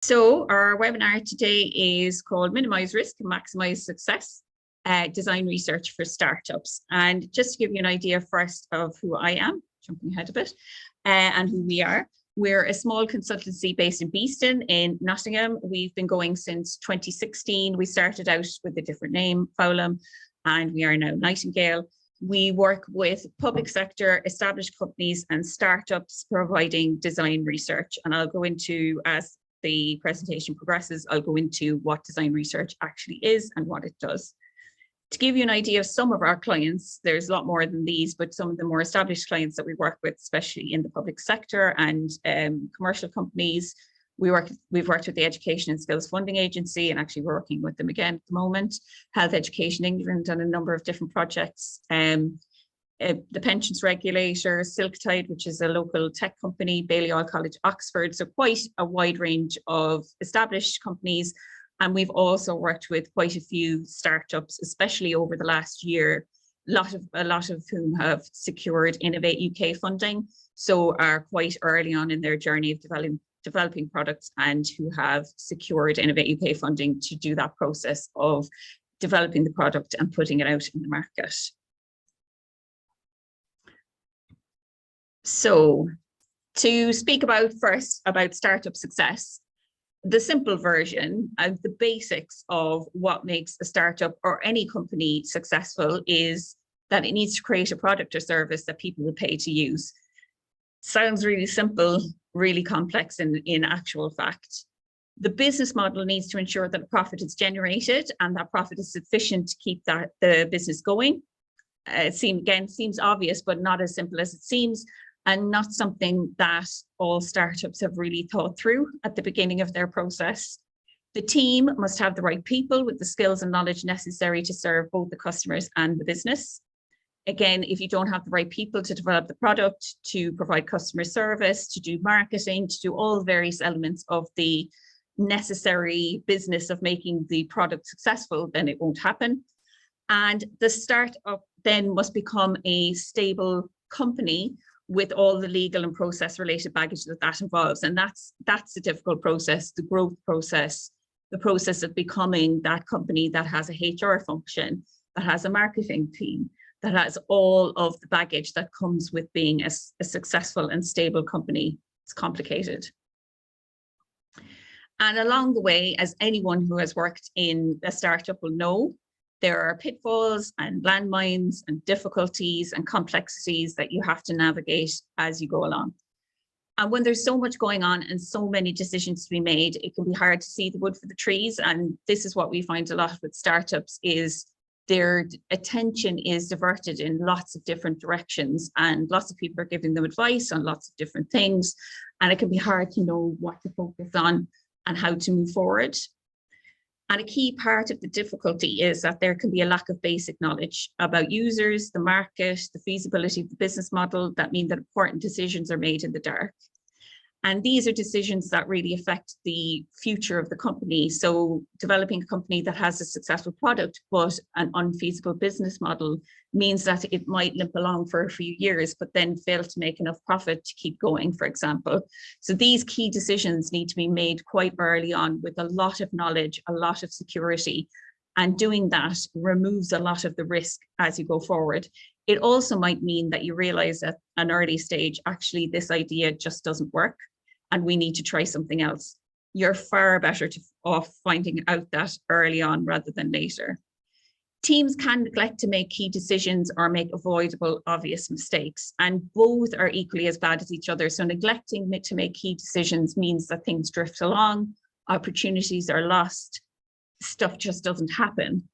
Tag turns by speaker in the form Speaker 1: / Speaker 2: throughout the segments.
Speaker 1: So our webinar today is called Minimise Risk and Maximise Success, Design Research for Startups. And just to give you an idea first of who I am, jumping ahead a bit, and who we are. We're a small consultancy based in Beeston in Nottingham. We've been going since 2016. We started out with a different name, Fowlam, and we are now Nightingale. We work with public sector, established companies and startups providing design research. And I'll go into, as the presentation progresses, I'll go into what design research actually is and what it does. To give you an idea of some of our clients, there's a lot more than these, but some of the more established clients that we work with, especially in the public sector and commercial companies, we've worked with the Education and Skills Funding Agency, and actually we're working with them again at the moment. Health Education England on a number of different projects. The pensions regulator, Silktide, which is a local tech company, Balliol College, Oxford. So quite a wide range of established companies. And we've also worked with quite a few startups, especially over the last year, a lot of whom have secured Innovate UK funding. So are quite early on in their journey of developing products and who have secured Innovate UK funding to do that process of developing the product and putting it out in the market. So to speak first about startup success, the simple version of the basics of what makes a startup or any company successful is that it needs to create a product or service that people will pay to use. Sounds really simple, really complex in actual fact. The business model needs to ensure that a profit is generated and that profit is sufficient to keep the business going. It seems obvious, but not as simple as it seems, and not something that all startups have really thought through at the beginning of their process. The team must have the right people with the skills and knowledge necessary to serve both the customers and the business. Again, if you don't have the right people to develop the product, to provide customer service, to do marketing, to do all the various elements of the necessary business of making the product successful, then it won't happen. And the startup then must become a stable company with all the legal and process related baggage that involves. And that's a difficult process, the growth process, the process of becoming that company that has a HR function, that has a marketing team, that has all of the baggage that comes with being a successful and stable company. It's complicated. And along the way, as anyone who has worked in a startup will know, there are pitfalls and landmines and difficulties and complexities that you have to navigate as you go along. And when there's so much going on and so many decisions to be made, it can be hard to see the wood for the trees. And this is what we find a lot with startups, is their attention is diverted in lots of different directions, and lots of people are giving them advice on lots of different things. And it can be hard to know what to focus on and how to move forward. And a key part of the difficulty is that there can be a lack of basic knowledge about users, the market, the feasibility of the business model, that mean that important decisions are made in the dark. And these are decisions that really affect the future of the company. So developing a company that has a successful product, but an unfeasible business model means that it might limp along for a few years, but then fail to make enough profit to keep going, for example. So these key decisions need to be made quite early on with a lot of knowledge, a lot of security. And doing that removes a lot of the risk as you go forward. It also might mean that you realize at an early stage, actually, this idea just doesn't work and we need to try something else. You're far better off finding out that early on rather than later. Teams can neglect to make key decisions or make avoidable, obvious mistakes, and both are equally as bad as each other. So neglecting to make key decisions means that things drift along, opportunities are lost, stuff just doesn't happen.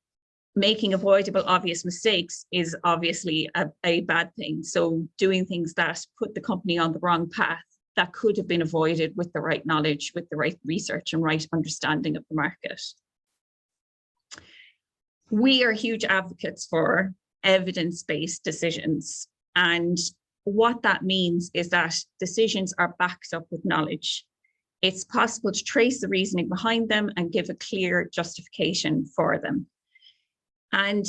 Speaker 1: Making avoidable, obvious mistakes is obviously a bad thing. So doing things that put the company on the wrong path that could have been avoided with the right knowledge, with the right research and right understanding of the market. We are huge advocates for evidence-based decisions. And what that means is that decisions are backed up with knowledge. It's possible to trace the reasoning behind them and give a clear justification for them. And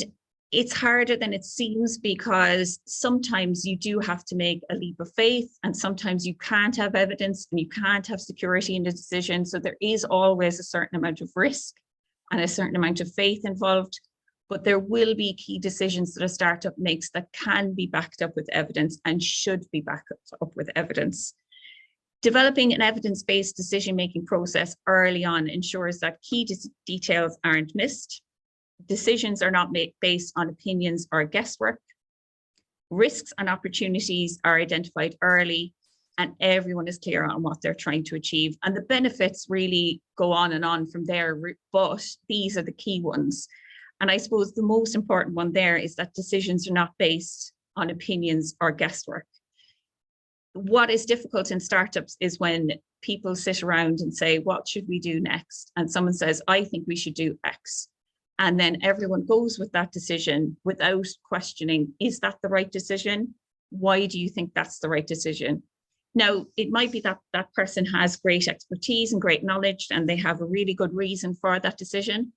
Speaker 1: It's harder than it seems because sometimes you do have to make a leap of faith, and sometimes you can't have evidence and you can't have security in the decision. So there is always a certain amount of risk and a certain amount of faith involved, but there will be key decisions that a startup makes that can be backed up with evidence and should be backed up with evidence. Developing an evidence-based decision-making process early on ensures that key details aren't missed. Decisions are not made based on opinions or guesswork. Risks and opportunities are identified early, and everyone is clear on what they're trying to achieve. And the benefits really go on and on from there, but these are the key ones. And I suppose the most important one there is that decisions are not based on opinions or guesswork. What is difficult in startups is when people sit around and say, what should we do next? And someone says, I think we should do X. And then everyone goes with that decision without questioning, is that the right decision? Why do you think that's the right decision? Now, it might be that that person has great expertise and great knowledge, and they have a really good reason for that decision.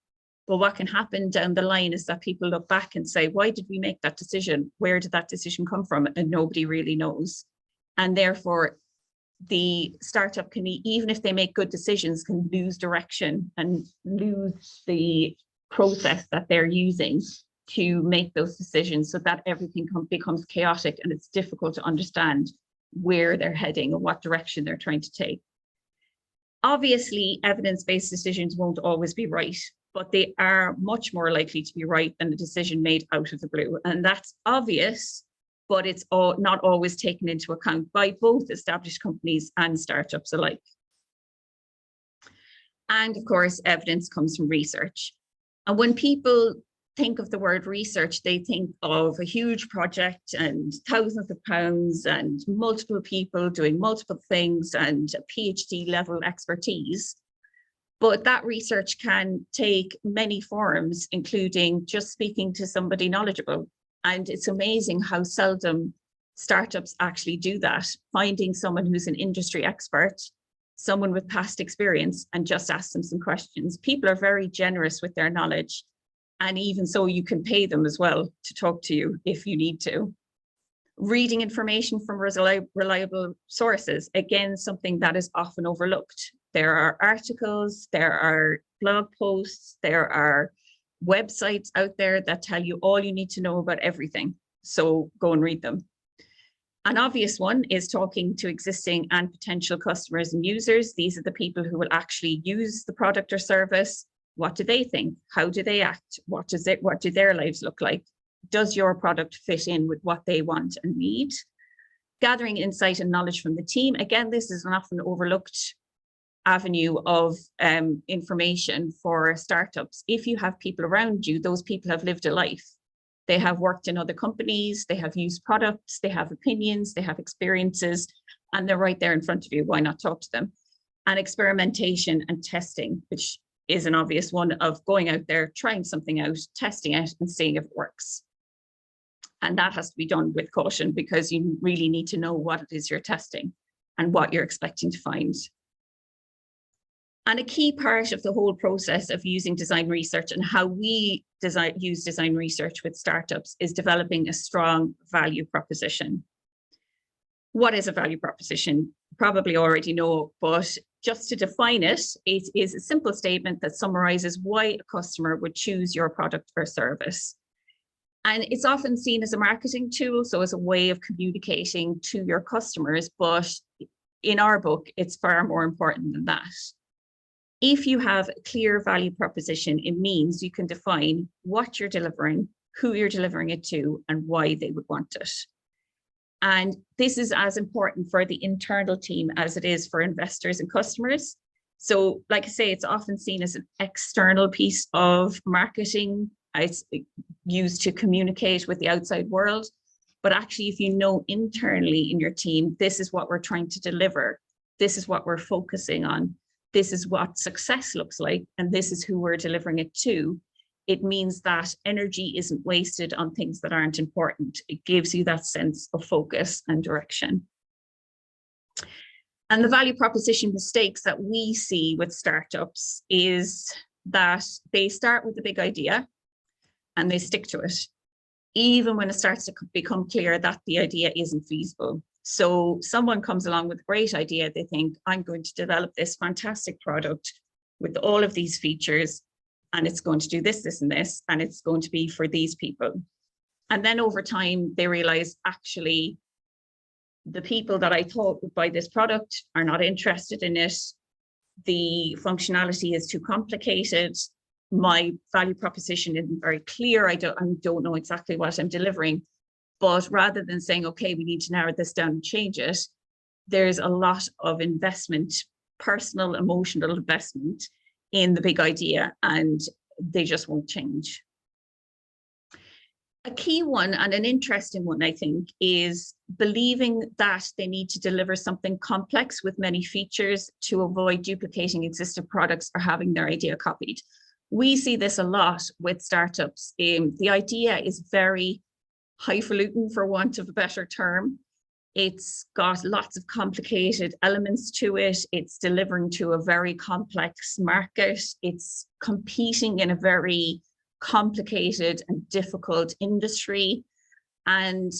Speaker 1: But what can happen down the line is that people look back and say, why did we make that decision? Where did that decision come from? And nobody really knows. And therefore, the startup can be, even if they make good decisions, can lose direction and lose the process that they're using to make those decisions, so that everything becomes chaotic and it's difficult to understand where they're heading or what direction they're trying to take. Obviously, evidence-based decisions won't always be right, but they are much more likely to be right than a decision made out of the blue. And that's obvious, but it's not always taken into account by both established companies and startups alike. And of course, evidence comes from research. And when people think of the word research, they think of a huge project and thousands of pounds and multiple people doing multiple things and a PhD level expertise. But that research can take many forms, including just speaking to somebody knowledgeable. And it's amazing how seldom startups actually do that, finding someone who's an industry expert, someone with past experience, and just ask them some questions. People are very generous with their knowledge. And even so, you can pay them as well to talk to you if you need to. Reading information from reliable sources, again, something that is often overlooked. There are articles, there are blog posts, there are websites out there that tell you all you need to know about everything. So go and read them. An obvious one is talking to existing and potential customers and users. These are the people who will actually use the product or service. What do they think? How do they act? What do their lives look like? Does your product fit in with what they want and need? Gathering insight and knowledge from the team. Again, this is an often overlooked avenue of information for startups. If you have people around you, those people have lived a life. They have worked in other companies, they have used products, they have opinions, they have experiences, and they're right there in front of you. Why not talk to them? And experimentation and testing, which is an obvious one of going out there, trying something out, testing it and seeing if it works. And that has to be done with caution, because you really need to know what it is you're testing and what you're expecting to find. And a key part of the whole process of using design research and how we use design research with startups is developing a strong value proposition. What is a value proposition? Probably already know, but just to define it, it is a simple statement that summarizes why a customer would choose your product or service. And it's often seen as a marketing tool, so as a way of communicating to your customers, but in our book, it's far more important than that. If you have a clear value proposition, it means you can define what you're delivering, who you're delivering it to, and why they would want it. And this is as important for the internal team as it is for investors and customers. So like I say, it's often seen as an external piece of marketing. It's used to communicate with the outside world. But actually, if you know internally in your team, this is what we're trying to deliver. This is what we're focusing on. This is what success looks like, and this is who we're delivering it to. It means that energy isn't wasted on things that aren't important. It gives you that sense of focus and direction. And the value proposition mistakes that we see with startups is that they start with a big idea and they stick to it. even when it starts to become clear that the idea isn't feasible. So someone comes along with a great idea, they think, I'm going to develop this fantastic product with all of these features, and it's going to do this, this, and this, and it's going to be for these people. And then over time, they realize, actually, the people that I thought would buy this product are not interested in it. The functionality is too complicated. My value proposition isn't very clear. I don't know exactly what I'm delivering. But rather than saying, okay, we need to narrow this down and change it, there's a lot of investment, personal, emotional investment in the big idea, and they just won't change. A key one, and an interesting one, I think, is believing that they need to deliver something complex with many features to avoid duplicating existing products or having their idea copied. We see this a lot with startups. The idea is very highfalutin, for want of a better term. It's got lots of complicated elements to it. It's delivering to a very complex market. It's competing in a very complicated and difficult industry. And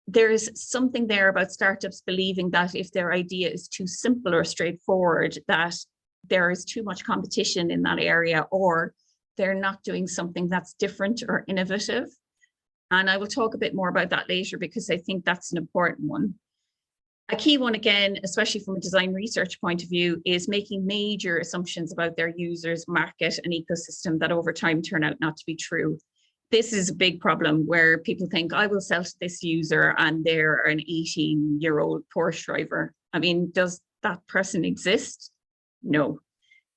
Speaker 1: there's something there about startups believing that if their idea is too simple or straightforward, that there is too much competition in that area, or they're not doing something that's different or innovative. And I will talk a bit more about that later, because I think that's an important one. A key one, again, especially from a design research point of view, is making major assumptions about their users, market, and ecosystem that over time turn out not to be true. This is a big problem where people think, I will sell to this user and they're an 18-year-old Porsche driver. I mean, does that person exist? No.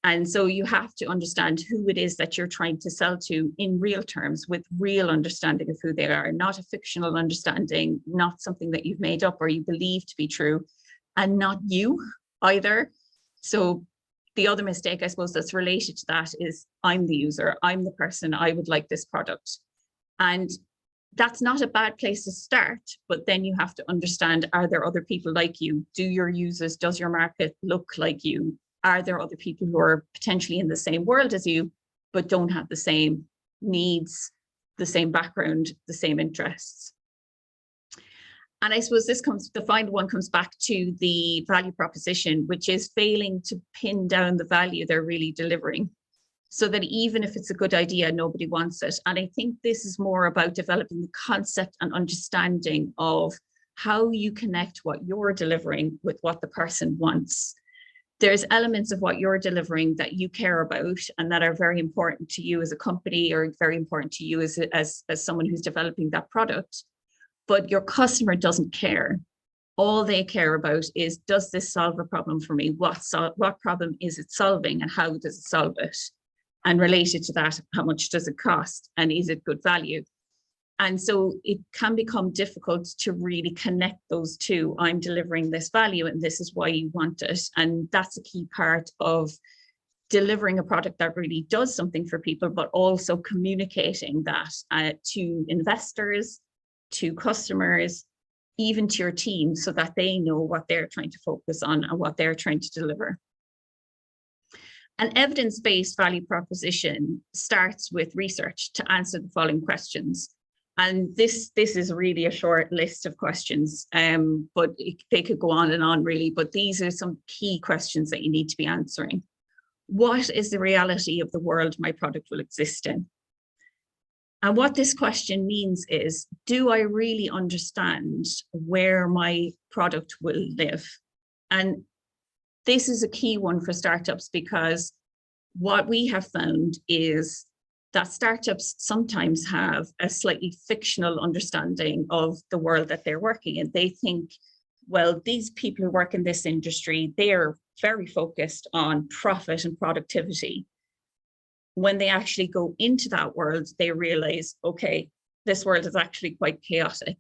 Speaker 1: And so you have to understand who it is that you're trying to sell to in real terms, with real understanding of who they are, not a fictional understanding, not something that you've made up or you believe to be true, and not you either. So the other mistake, I suppose, that's related to that is, I'm the user, I'm the person, I would like this product. And that's not a bad place to start, but then you have to understand, are there other people like you? Do your users, does your market look like you? Are there other people who are potentially in the same world as you, but don't have the same needs, the same background, the same interests? And I suppose the final one comes back to the value proposition, which is failing to pin down the value they're really delivering, so that even if it's a good idea, nobody wants it. And I think this is more about developing the concept and understanding of how you connect what you're delivering with what the person wants. There's elements of what you're delivering that you care about and that are very important to you as a company, or very important to you as someone who's developing that product, but your customer doesn't care. All they care about is, does this solve a problem for me? What problem is it solving, and how does it solve it? And related to that, how much does it cost, and is it good value? And so it can become difficult to really connect those two. I'm delivering this value and this is why you want it. And that's a key part of delivering a product that really does something for people, but also communicating that to investors, to customers, even to your team, so that they know what they're trying to focus on and what they're trying to deliver. An evidence-based value proposition starts with research to answer the following questions. And this is really a short list of questions, but they could go on and on really, but these are some key questions that you need to be answering. What is the reality of the world my product will exist in? And what this question means is, do I really understand where my product will live? And this is a key one for startups, because what we have found is that startups sometimes have a slightly fictional understanding of the world that they're working in. They think, well, these people who work in this industry, they're very focused on profit and productivity. When they actually go into that world, they realize, okay, this world is actually quite chaotic,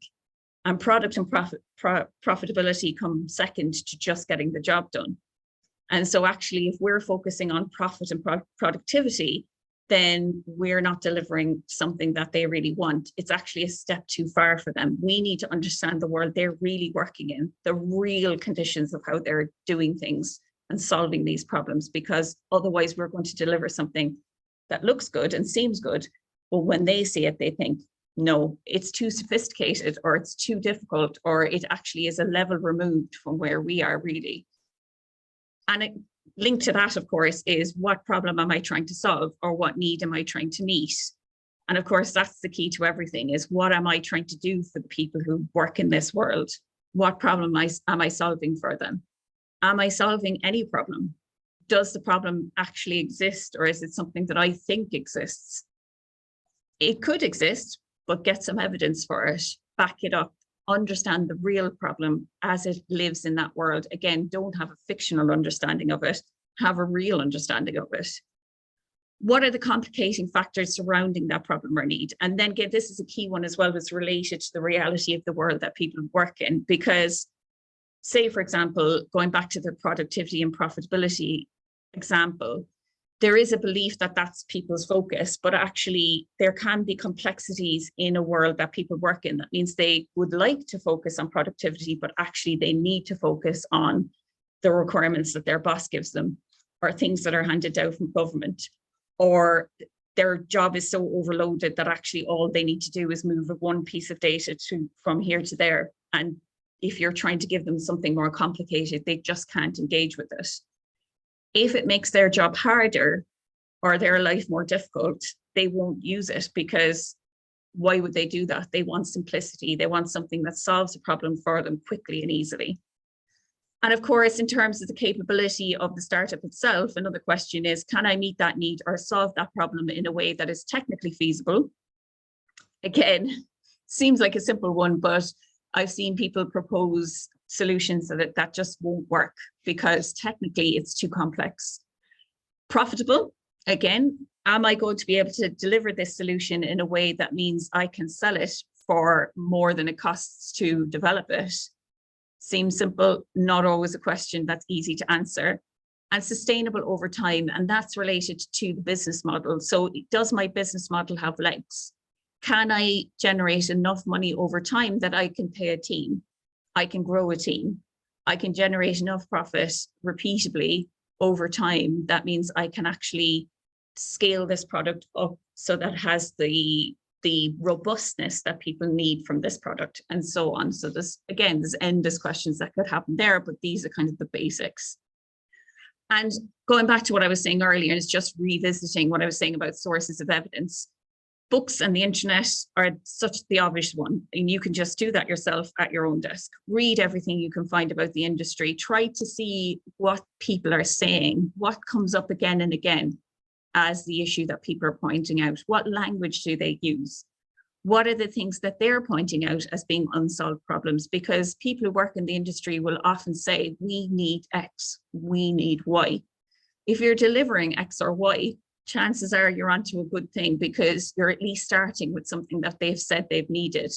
Speaker 1: and product and profitability come second to just getting the job done. And so actually, if we're focusing on profit and productivity, then we're not delivering something that they really want. It's actually a step too far for them. We need to understand the world they're really working in, the real conditions of how they're doing things and solving these problems, because otherwise we're going to deliver something that looks good and seems good, but when they see it, they think, no, it's too sophisticated, or it's too difficult, or it actually is a level removed from where we are really. And it, linked to that, of course, is what problem am I trying to solve, or what need am I trying to meet? And of course, that's the key to everything, is what am I trying to do for the people who work in this world? What problem am I solving for them? Am I solving any problem? Does the problem actually exist, or is it something that I think exists? It could exist, but get some evidence for it, back it up, understand the real problem as it lives in that world. Again, don't have a fictional understanding of it, have a real understanding of it. What are the complicating factors surrounding that problem or need? And then again, this is a key one as well, that's related to the reality of the world that people work in. Because say, for example, going back to the productivity and profitability example, there is a belief that that's people's focus, but actually there can be complexities in a world that people work in. That means they would like to focus on productivity, but actually they need to focus on the requirements that their boss gives them, or things that are handed down from government, or their job is so overloaded that actually all they need to do is move one piece of data from here to there. And if you're trying to give them something more complicated, they just can't engage with it. If it makes their job harder or their life more difficult, they won't use it, because why would they do that? They want simplicity. They want something that solves a problem for them quickly and easily. And of course, in terms of the capability of the startup itself, another question is, can I meet that need or solve that problem in a way that is technically feasible? Again, seems like a simple one, but I've seen people propose solutions that just won't work because technically it's too complex. Profitable, again, am I going to be able to deliver this solution in a way that means I can sell it for more than it costs to develop it? Seems simple, not always a question that's easy to answer. And sustainable over time, and that's related to the business model. So does my business model have legs? Can I generate enough money over time that I can pay a team? I can grow a team. I can generate enough profit repeatably over time. That means I can actually scale this product up so that it has the robustness that people need from this product, and so on. So there's endless questions that could happen there, but these are kind of the basics. And going back to what I was saying earlier, and it's just revisiting what I was saying about sources of evidence. Books and the internet are such the obvious one, and you can just do that yourself at your own desk. Read everything you can find about the industry. Try to see what people are saying, what comes up again and again as the issue that people are pointing out. What language do they use? What are the things that they're pointing out as being unsolved problems? Because people who work in the industry will often say, we need X, we need Y. If you're delivering X or Y, chances are you're onto a good thing, because you're at least starting with something that they've said they've needed.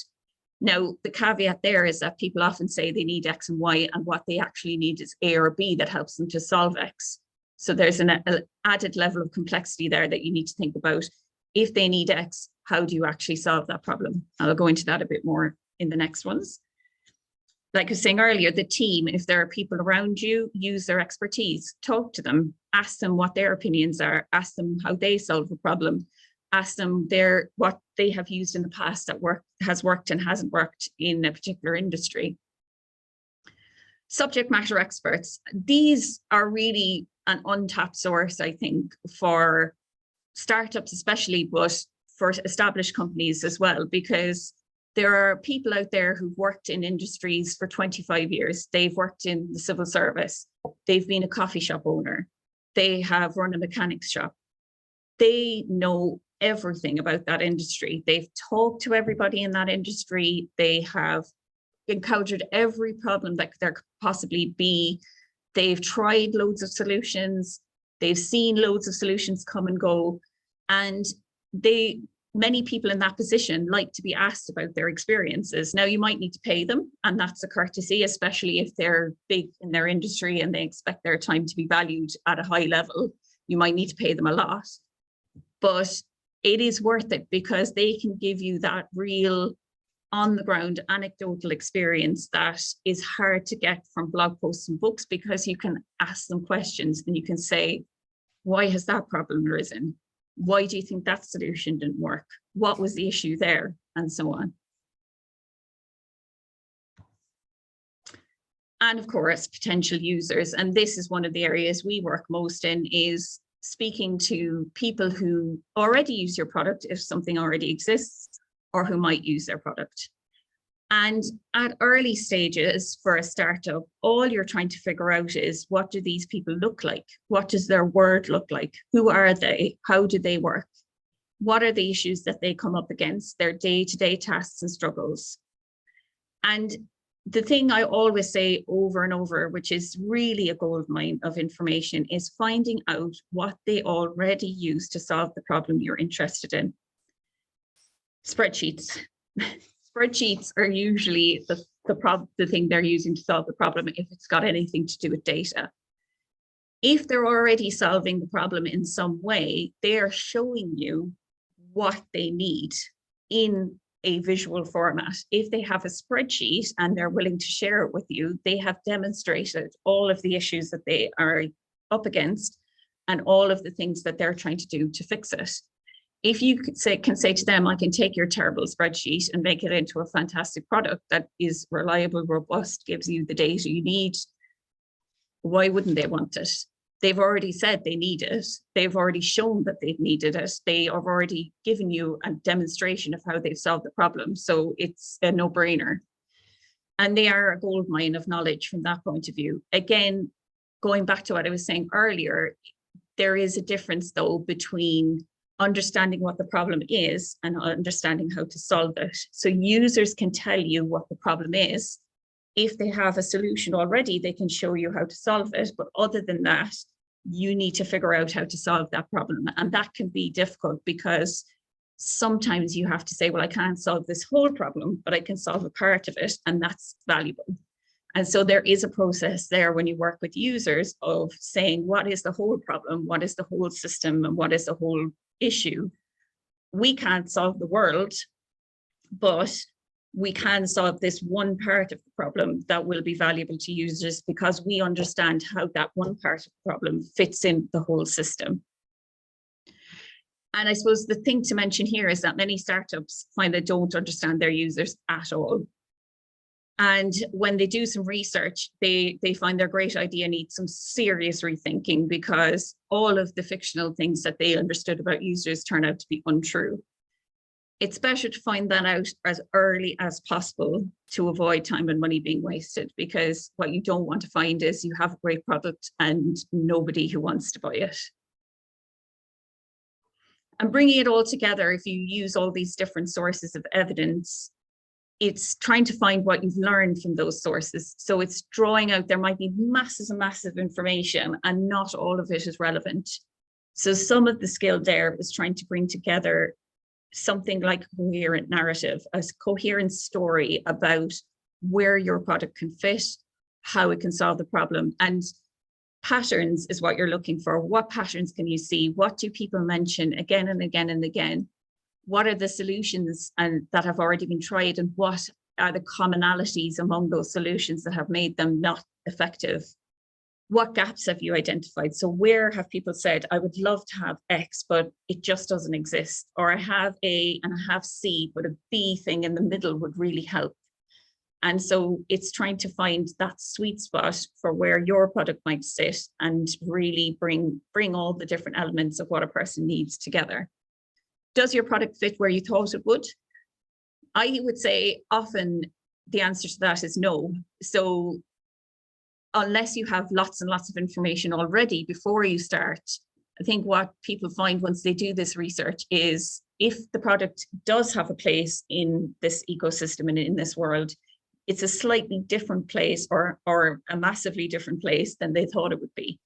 Speaker 1: Now, the caveat there is that people often say they need X and Y, and what they actually need is A or B that helps them to solve X. So there's an added level of complexity there that you need to think about. If they need X, how do you actually solve that problem? I'll go into that a bit more in the next ones. Like I was saying earlier, the team, if there are people around you, use their expertise, talk to them, ask them what their opinions are, ask them how they solve a problem, ask them what they have used in the past that has worked and hasn't worked in a particular industry. Subject matter experts, these are really an untapped source, I think, for startups especially, but for established companies as well, because there are people out there who've worked in industries for 25 years. They've worked in the civil service. They've been a coffee shop owner. They have run a mechanics shop. They know everything about that industry. They've talked to everybody in that industry. They have encountered every problem that there could possibly be. They've tried loads of solutions. They've seen loads of solutions come and go. And many people in that position like to be asked about their experiences. Now, you might need to pay them, and that's a courtesy, especially if they're big in their industry and they expect their time to be valued at a high level. You might need to pay them a lot, but it is worth it, because they can give you that real on the ground anecdotal experience that is hard to get from blog posts and books, because you can ask them questions and you can say, why has that problem arisen? Why do you think that solution didn't work? What was the issue there? and so on. And of course, potential users. And this is one of the areas we work most in, is speaking to people who already use your product if something already exists, or who might use their product. And at early stages for a startup, all you're trying to figure out is, what do these people look like? What does their world look like? Who are they? How do they work? What are the issues that they come up against, their day-to-day tasks and struggles? And the thing I always say over and over, which is really a goldmine of information, is finding out what they already use to solve the problem you're interested in. Spreadsheets. Spreadsheets are usually the thing they're using to solve the problem if it's got anything to do with data. If they're already solving the problem in some way, they are showing you what they need in a visual format. If they have a spreadsheet and they're willing to share it with you, they have demonstrated all of the issues that they are up against and all of the things that they're trying to do to fix it. If you can say to them, I can take your terrible spreadsheet and make it into a fantastic product that is reliable, robust, gives you the data you need, why wouldn't they want it? They've already said they need it. They've already shown that they've needed it. They have already given you a demonstration of how they've solved the problem. So it's a no-brainer. And they are a goldmine of knowledge from that point of view. Again, going back to what I was saying earlier, there is a difference though between understanding what the problem is and understanding how to solve it. So users can tell you what the problem is. If they have a solution already, they can show you how to solve it. But other than that, you need to figure out how to solve that problem. And that can be difficult because sometimes you have to say, well, I can't solve this whole problem, but I can solve a part of it, and that's valuable. And so there is a process there when you work with users of saying, what is the whole problem? What is the whole system? And what is the whole issue? We can't solve the world, but we can solve this one part of the problem that will be valuable to users because we understand how that one part of the problem fits in the whole system. And I suppose the thing to mention here is that many startups find they don't understand their users at all. And when they do some research, they find their great idea needs some serious rethinking because all of the fictional things that they understood about users turn out to be untrue. It's better to find that out as early as possible to avoid time and money being wasted, because what you don't want to find is you have a great product and nobody who wants to buy it. And bringing it all together, if you use all these different sources of evidence, it's trying to find what you've learned from those sources. So it's drawing out, there might be masses and massive information and not all of it is relevant. So some of the skill there is trying to bring together something like a coherent narrative, a coherent story about where your product can fit, how it can solve the problem. And patterns is what you're looking for. What patterns can you see? What do people mention again and again and again? What are the solutions that have already been tried, and what are the commonalities among those solutions that have made them not effective? What gaps have you identified? So where have people said, I would love to have X, but it just doesn't exist? Or I have A and I have C, but a B thing in the middle would really help. And so it's trying to find that sweet spot for where your product might sit and really bring all the different elements of what a person needs together. Does your product fit where you thought it would? I would say often the answer to that is no. So unless you have lots and lots of information already before you start, I think what people find once they do this research is if the product does have a place in this ecosystem and in this world, it's a slightly different place or a massively different place than they thought it would be.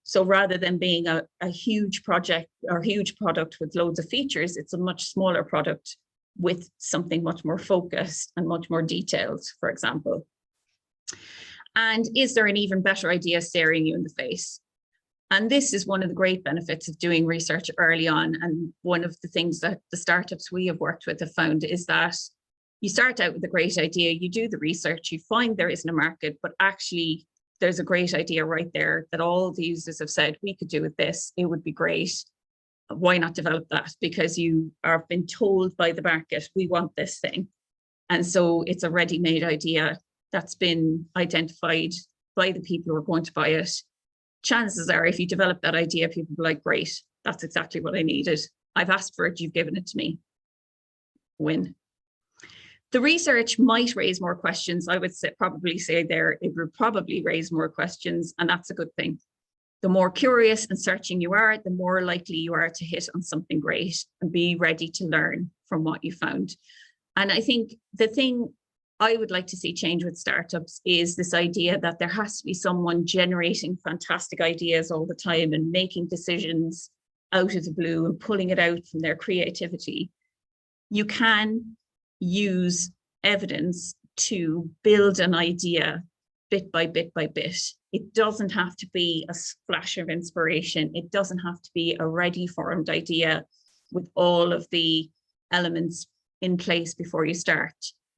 Speaker 1: So rather than being a huge project or huge product with loads of features, it's a much smaller product with something much more focused and much more detailed, for example. And is there an even better idea staring you in the face? And this is one of the great benefits of doing research early on. And one of the things that the startups we have worked with have found is that you start out with a great idea, you do the research, you find there isn't a market, but actually there's a great idea right there that all the users have said, we could do with this, it would be great. why not develop that? Because you are been told by the market, we want this thing. And so it's a ready-made idea that's been identified by the people who are going to buy it. Chances are, if you develop that idea, people will be like, great, that's exactly what I needed. I've asked for it, you've given it to me. Win. The research might raise more questions. I would probably say there, it would probably raise more questions, and that's a good thing. The more curious and searching you are, the more likely you are to hit on something great and be ready to learn from what you found. And I think the thing I would like to see change with startups is this idea that there has to be someone generating fantastic ideas all the time and making decisions out of the blue and pulling it out from their creativity. You can use evidence to build an idea bit by bit by bit. It doesn't have to be a flash of inspiration. It doesn't have to be a ready formed idea with all of the elements in place before you start.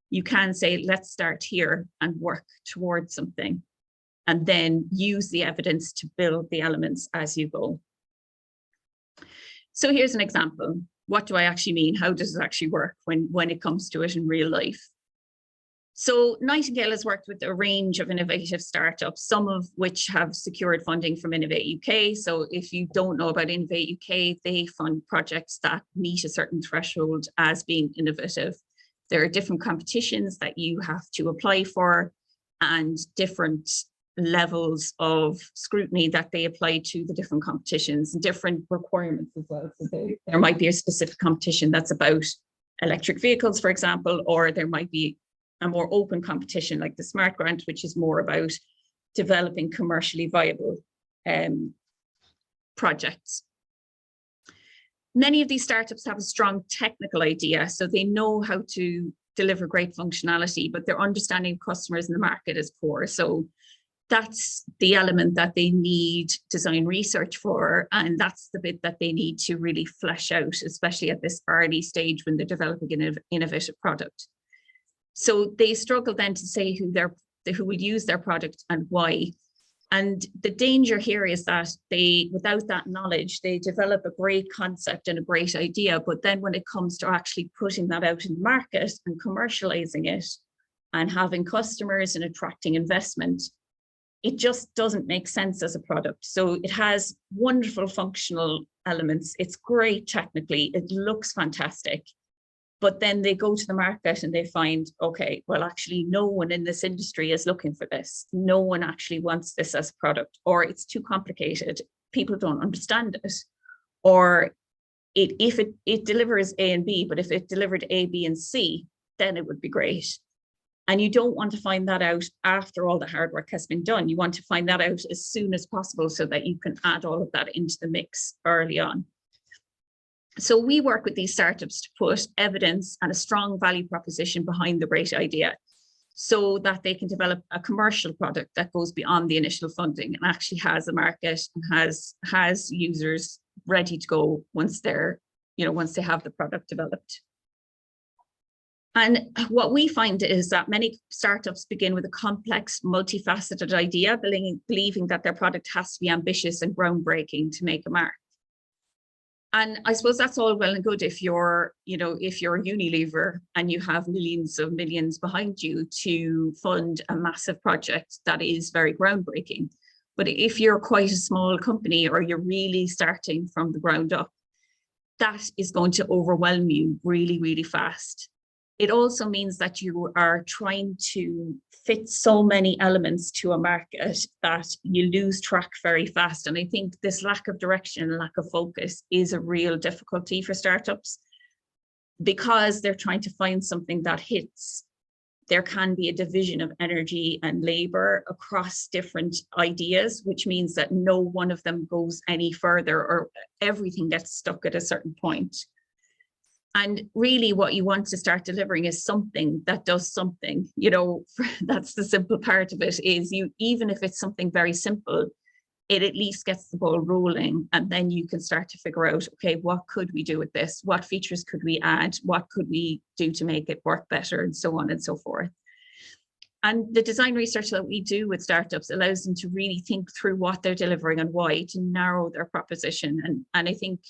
Speaker 1: You can say, let's start here and work towards something, and then use the evidence to build the elements as you go. So here's an example. What do I actually mean? How does it actually work when it comes to it in real life? So Nightingale has worked with a range of innovative startups, some of which have secured funding from Innovate UK. So if you don't know about Innovate UK, they fund projects that meet a certain threshold as being innovative. There are different competitions that you have to apply for and different levels of scrutiny that they apply to the different competitions and different requirements as well. So there might be a specific competition that's about electric vehicles, for example, or there might be a more open competition like the Smart Grant, which is more about developing commercially viable projects. Many of these startups have a strong technical idea, so they know how to deliver great functionality, but their understanding of customers in the market is poor. So that's the element that they need design research for, and that's the bit that they need to really flesh out, especially at this early stage when they're developing an innovative product. So they struggle then to say who will use their product and why. And the danger here is that without that knowledge, they develop a great concept and a great idea, but then when it comes to actually putting that out in the market and commercializing it and having customers and attracting investment, it just doesn't make sense as a product. So it has wonderful functional elements. It's great technically, it looks fantastic. But then they go to the market and they find, okay, well, actually, no one in this industry is looking for this. No one actually wants this as a product, or it's too complicated. People don't understand it. Or if it delivers A and B, but if it delivered A, B, and C, then it would be great. And you don't want to find that out after all the hard work has been done. You want to find that out as soon as possible so that you can add all of that into the mix early on. So we work with these startups to put evidence and a strong value proposition behind the great idea so that they can develop a commercial product that goes beyond the initial funding and actually has a market and has users ready to go once once they have the product developed. And what we find is that many startups begin with a complex, multifaceted idea, believing that their product has to be ambitious and groundbreaking to make a mark. And I suppose that's all well and good if you're Unilever and you have millions of millions behind you to fund a massive project that is very groundbreaking. But if you're quite a small company or you're really starting from the ground up, that is going to overwhelm you really, really fast. It also means that you are trying to fit so many elements to a market that you lose track very fast. And I think this lack of direction and lack of focus is a real difficulty for startups because they're trying to find something that hits. There can be a division of energy and labor across different ideas, which means that no one of them goes any further or everything gets stuck at a certain point. And really what you want to start delivering is something that does something, that's the simple part of it is even if it's something very simple, it at least gets the ball rolling. And then you can start to figure out, okay, what could we do with this? What features could we add? What could we do to make it work better? And so on and so forth. And the design research that we do with startups allows them to really think through what they're delivering and why to narrow their proposition. And I think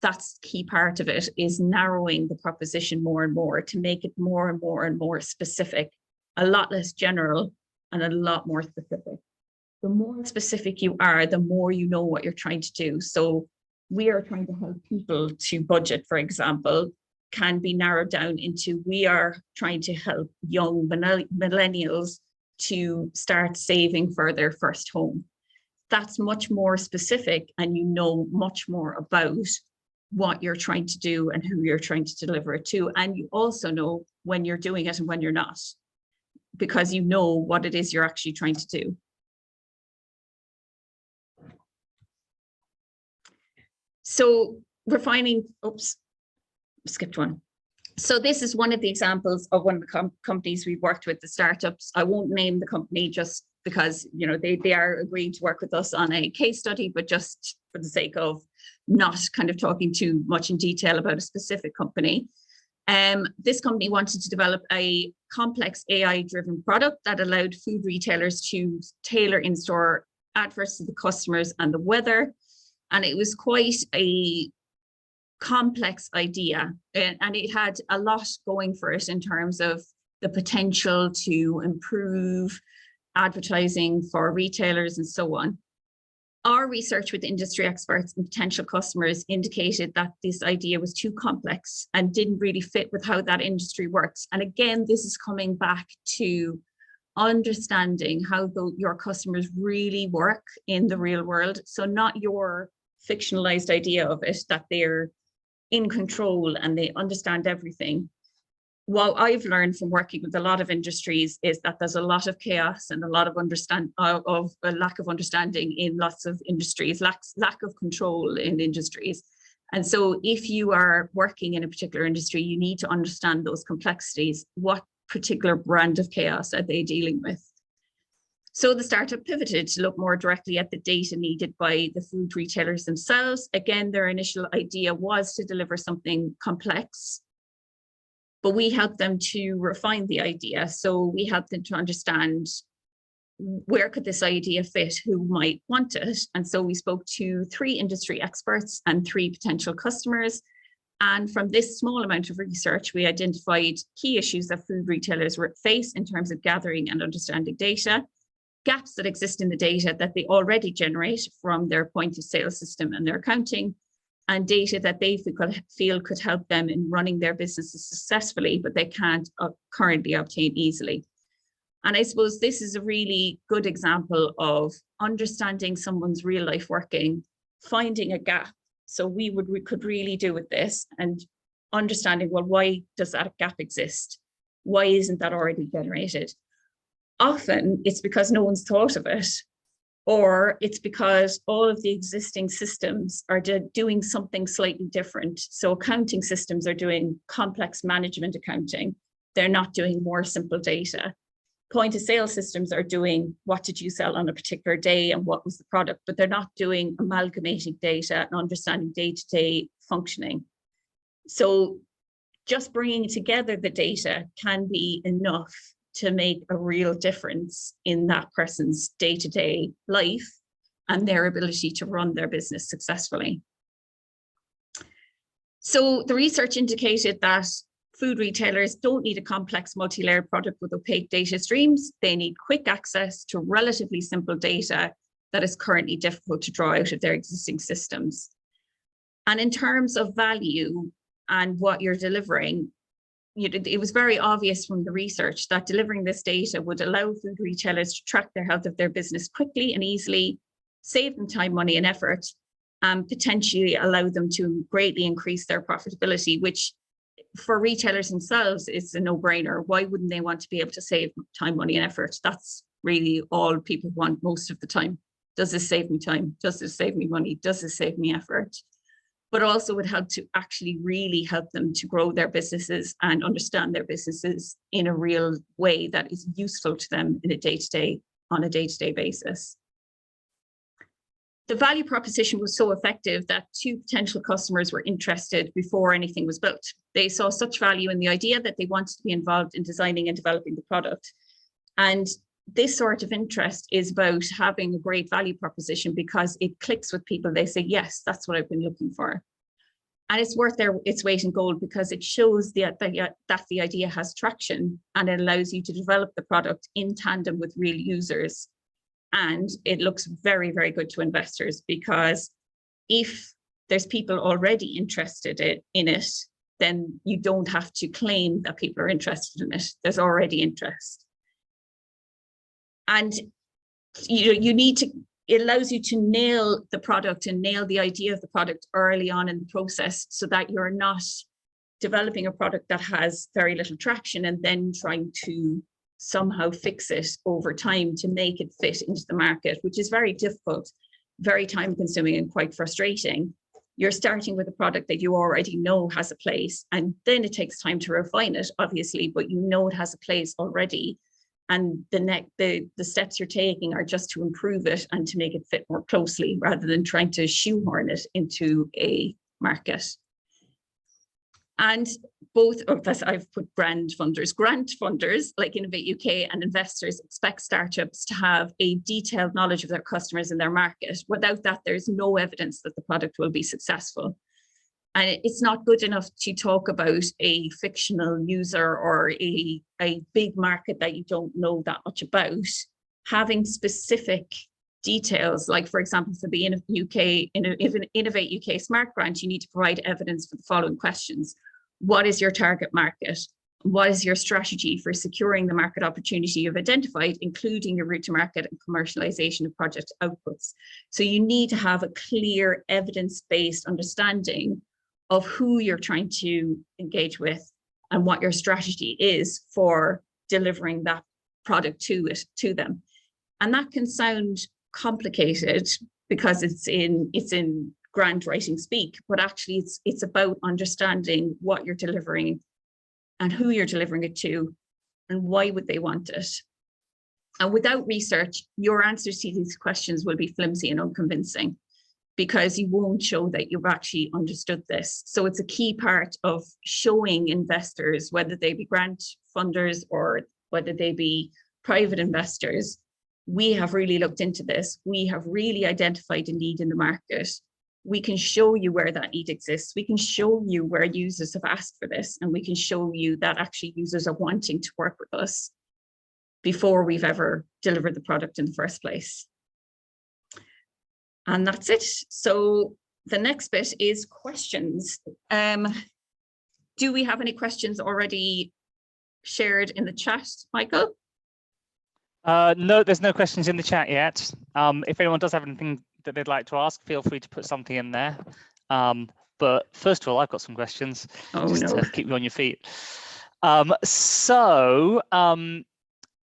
Speaker 1: that's key part of it, is narrowing the proposition more and more to make it more and more and more specific, a lot less general and a lot more specific. The more specific you are, the more you know what you're trying to do. So we are trying to help people to budget, for example, can be narrowed down into, we are trying to help young millennials to start saving for their first home. That's much more specific, and you know much more about what you're trying to do and who you're trying to deliver it to. And you also know when you're doing it and when you're not, because you know what it is you're actually trying to do. So refining, oops, skipped one. So this is one of the examples of one of the companies we've worked with, the startups. I won't name the company just because, you know, they are agreeing to work with us on a case study, but just for the sake of not kind of talking too much in detail about a specific company. This company wanted to develop a complex AI-driven product that allowed food retailers to tailor in-store adverts to the customers and the weather. And it was quite a complex idea, and it had a lot going for it in terms of the potential to improve advertising for retailers and so on. Our research with industry experts and potential customers indicated that this idea was too complex and didn't really fit with how that industry works. And again, this is coming back to understanding how your customers really work in the real world. So not your fictionalized idea of it, that they're in control and they understand everything. What I've learned from working with a lot of industries is that there's a lot of chaos and a lot of a lack of understanding in lots of industries, lack of control in industries. And so if you are working in a particular industry, you need to understand those complexities. What particular brand of chaos are they dealing with? So the startup pivoted to look more directly at the data needed by the food retailers themselves. Again, their initial idea was to deliver something complex, but we helped them to refine the idea. So we helped them to understand, where could this idea fit, who might want it? And so we spoke to 3 industry experts and 3 potential customers. And from this small amount of research, we identified key issues that food retailers face in terms of gathering and understanding data, gaps that exist in the data that they already generate from their point of sale system and their accounting, and data that they feel could help them in running their businesses successfully, but they can't currently obtain easily. And I suppose this is a really good example of understanding someone's real life working, finding a gap. So we could really do with this, and understanding, well, why does that gap exist? Why isn't that already generated? Often it's because no one's thought of it, or it's because all of the existing systems are doing something slightly different. So accounting systems are doing complex management accounting. They're not doing more simple data. Point of sale systems are doing, what did you sell on a particular day and what was the product, but they're not doing amalgamating data and understanding day-to-day functioning. So just bringing together the data can be enough to make a real difference in that person's day-to-day life and their ability to run their business successfully. So the research indicated that food retailers don't need a complex multi-layered product with opaque data streams. They need quick access to relatively simple data that is currently difficult to draw out of their existing systems. And in terms of value and what you're delivering, it was very obvious from the research that delivering this data would allow food retailers to track the health of their business quickly and easily, save them time, money, and effort, and potentially allow them to greatly increase their profitability, which for retailers themselves is a no-brainer. Why wouldn't they want to be able to save time, money, and effort? That's really all people want most of the time. Does this save me time? Does this save me money? Does this save me effort? But also would help to actually really help them to grow their businesses and understand their businesses in a real way that is useful to them in on a day-to-day basis. The value proposition was so effective that 2 potential customers were interested before anything was built. They saw such value in the idea that they wanted to be involved in designing and developing the product. And this sort of interest is about having a great value proposition because it clicks with people. They say, yes, that's what I've been looking for. And it's worth its weight in gold because it shows that the idea has traction, and it allows you to develop the product in tandem with real users. And it looks very, very good to investors, because if there's people already interested in it, then you don't have to claim that people are interested in it. There's already interest. And it allows you to nail the product and nail the idea of the product early on in the process, so that you're not developing a product that has very little traction and then trying to somehow fix it over time to make it fit into the market, which is very difficult, very time consuming, and quite frustrating. You're starting with a product that you already know has a place, and then it takes time to refine it, obviously, but you know it has a place already. And the steps you're taking are just to improve it and to make it fit more closely, rather than trying to shoehorn it into a market. And both of us, I've put grant funders like Innovate UK and investors expect startups to have a detailed knowledge of their customers and their market. Without that, there's no evidence that the product will be successful. And it's not good enough to talk about a fictional user or a big market that you don't know that much about. Having specific details, like for example, for the Innovate UK Smart Grant, you need to provide evidence for the following questions. What is your target market? What is your strategy for securing the market opportunity you've identified, including your route to market and commercialization of project outputs? So you need to have a clear evidence-based understanding of who you're trying to engage with and what your strategy is for delivering that product to them. And that can sound complicated because it's in grant writing speak, but actually it's about understanding what you're delivering and who you're delivering it to and why would they want it. And without research, your answers to these questions will be flimsy and unconvincing, because you won't show that you've actually understood this. So it's a key part of showing investors, whether they be grant funders or whether they be private investors, we have really looked into this. We have really identified a need in the market. We can show you where that need exists. We can show you where users have asked for this, and we can show you that actually users are wanting to work with us before we've ever delivered the product in the first place. And that's it. So the next bit is questions. Do we have any questions already shared in the chat, Michael?
Speaker 2: No, there's no questions in the chat yet. If anyone does have anything that they'd like to ask, feel free to put something in there. But first of all, I've got some questions to keep you on your feet.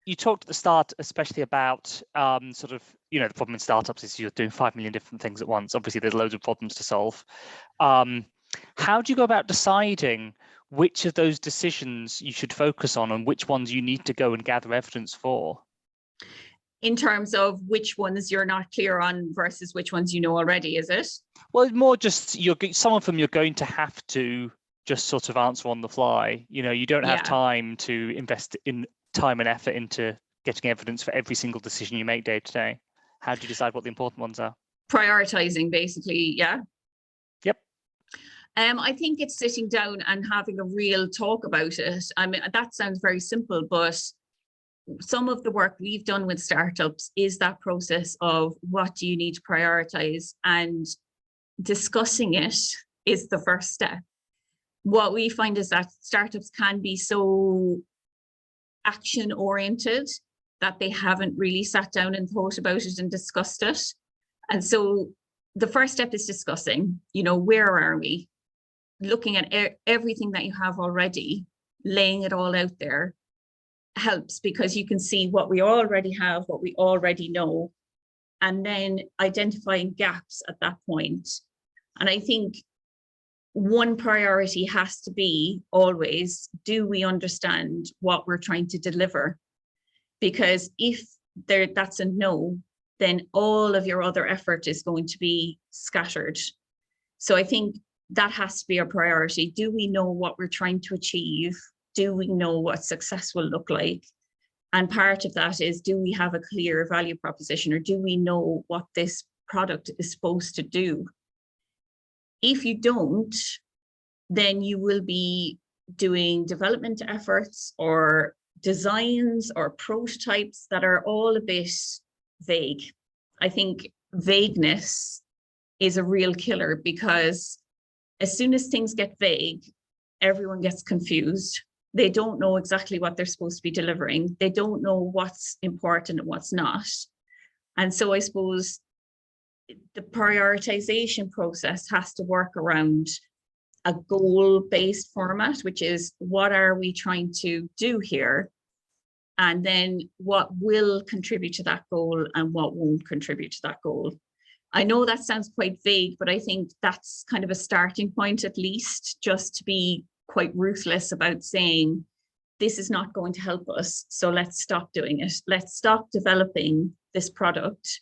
Speaker 2: You talked at the start, especially about the problem in startups is you're doing 5 million different things at once. Obviously, there's loads of problems to solve. How do you go about deciding which of those decisions you should focus on and which ones you need to go and gather evidence for?
Speaker 1: In terms of which ones you're not clear on versus which ones you know already, is it?
Speaker 2: Well, more just some of them you're going to have to just sort of answer on the fly. You don't have time to invest in time and effort into getting evidence for every single decision you make day to day. How do you decide what the important ones are?
Speaker 1: Prioritizing, basically, yeah.
Speaker 2: Yep.
Speaker 1: I think it's sitting down and having a real talk about it. I mean, that sounds very simple, but some of the work we've done with startups is that process of what do you need to prioritize, and discussing it is the first step. What we find is that startups can be so action oriented that they haven't really sat down and thought about it and discussed it. And so the first step is discussing, where are we? Looking at everything that you have already, laying it all out there helps, because you can see what we already have, what we already know, and then identifying gaps at that point. And I think one priority has to be always, do we understand what we're trying to deliver? Because if that's a no, then all of your other effort is going to be scattered. So I think that has to be our priority. Do we know what we're trying to achieve? Do we know what success will look like? And part of that is, do we have a clear value proposition, or do we know what this product is supposed to do? If you don't, then you will be doing development efforts or designs or prototypes that are all a bit vague. I think vagueness is a real killer, because as soon as things get vague, everyone gets confused. They don't know exactly what they're supposed to be delivering. They don't know what's important and what's not. And so I suppose the prioritization process has to work around a goal-based format, which is, what are we trying to do here? And then what will contribute to that goal and what won't contribute to that goal. I know that sounds quite vague, but I think that's kind of a starting point, at least, just to be quite ruthless about saying, this is not going to help us, so let's stop doing it. Let's stop developing this product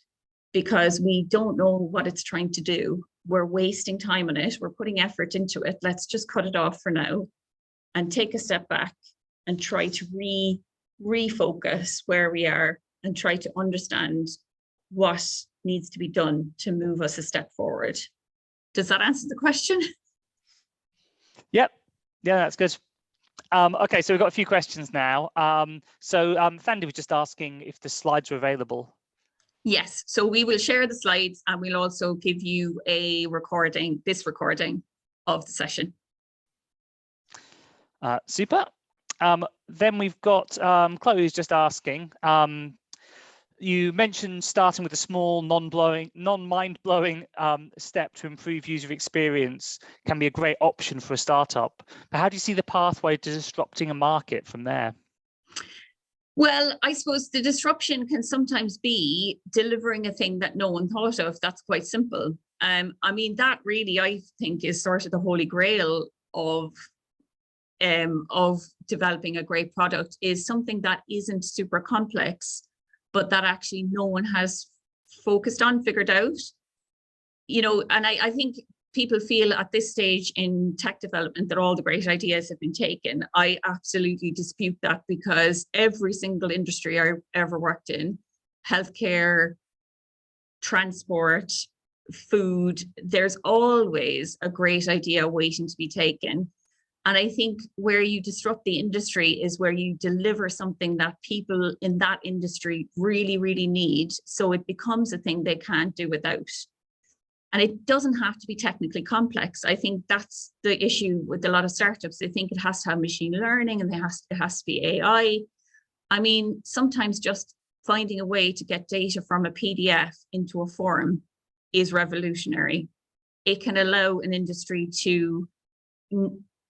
Speaker 1: because we don't know what it's trying to do. We're wasting time on it. We're putting effort into it. Let's just cut it off for now and take a step back and try to refocus where we are and try to understand what needs to be done to move us a step forward. Does that answer the question?
Speaker 2: Yep. Yeah, that's good. Okay, so we've got a few questions now. Thandi was just asking if the slides are available. Yes,
Speaker 1: so we will share the slides and we'll also give you a recording, this recording of the session.
Speaker 2: Super. Then we've got Chloe who's just asking, you mentioned starting with a small, non-mind-blowing step to improve user experience can be a great option for a startup. But how do you see the pathway to disrupting a market from there?
Speaker 1: Well, I suppose the disruption can sometimes be delivering a thing that no one thought of. That's quite simple. I mean, that really, I think, is sort of the holy grail of developing a great product, is something that isn't super complex, but that actually no one has focused on, figured out. You know, and I think people feel at this stage in tech development that all the great ideas have been taken. I absolutely dispute that, because every single industry I've ever worked in, healthcare, transport, food, there's always a great idea waiting to be taken. And I think where you disrupt the industry is where you deliver something that people in that industry really, really need, so it becomes a thing they can't do without. And it doesn't have to be technically complex. I think that's the issue with a lot of startups. They think it has to have machine learning and it has to be AI. I mean, sometimes just finding a way to get data from a PDF into a form is revolutionary. It can allow an industry to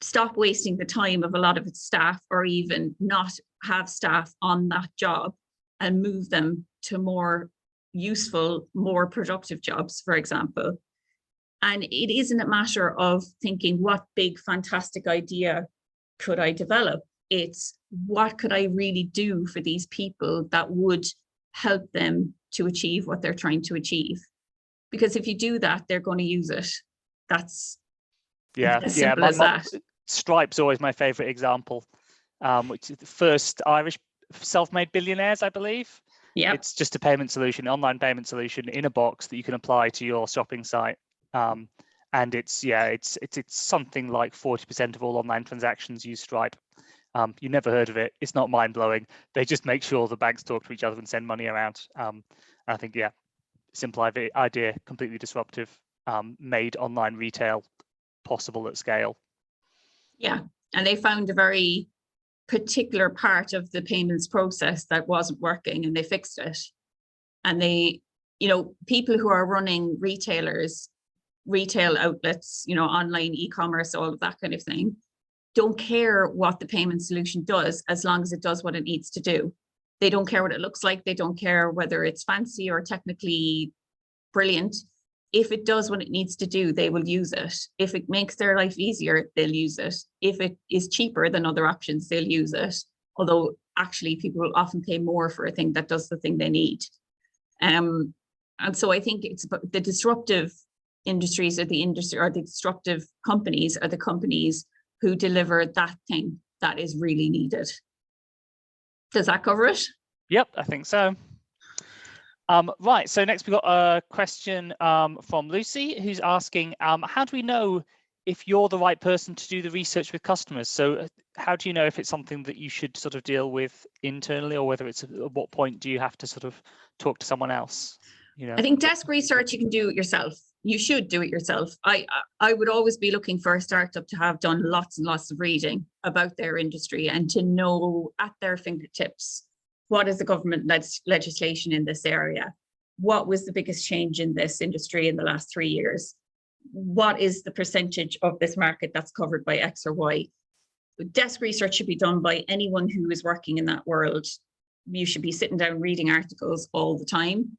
Speaker 1: stop wasting the time of a lot of its staff, or even not have staff on that job, and move them to more useful, more productive jobs, for example. And it isn't a matter of thinking, what big, fantastic idea could I develop? It's, what could I really do for these people that would help them to achieve what they're trying to achieve? Because if you do that, they're going to use it. That's as simple as that.
Speaker 2: Stripe's always my favorite example, which is the first Irish self-made billionaires, I believe. Yeah, it's just a payment solution, online payment solution in a box that you can apply to your shopping site. And it's something like 40% of all online transactions use Stripe. You never heard of it. It's not mind-blowing. They just make sure the banks talk to each other and send money around. I think, yeah, simple idea, completely disruptive, made online retail possible at scale. Yeah, and they found a very particular part of the payments process that wasn't working, and they fixed it. And they, you know, people who are running retail outlets, you know, online e-commerce, all of that kind of thing, don't care what the payment solution does, as long as it does what it needs to do. They don't care what it looks like. They don't care whether it's fancy or technically brilliant. If it does what it needs to do, they will use it. If it makes their life easier, they'll use it. If it is cheaper than other options, they'll use it. Although actually people will often pay more for a thing that does the thing they need. And so I think it's the disruptive industries, or the disruptive companies are the companies who deliver that thing that is really needed. Does that cover it? Yep, I think so. Right, so next we've got a question from Lucy, who's asking, how do we know if you're the right person to do the research with customers. So how do you know if it's something that you should sort of deal with internally, or whether it's at what point do you have to sort of talk to someone else? You know,
Speaker 1: I think desk research, you can do it yourself. You should do it yourself. I would always be looking for a startup to have done lots and lots of reading about their industry and to know at their fingertips, what is the government legislation in this area? What was the biggest change in this industry in the last 3 years? What is the percentage of this market that's covered by X or Y? Desk research should be done by anyone who is working in that world. You should be sitting down reading articles all the time.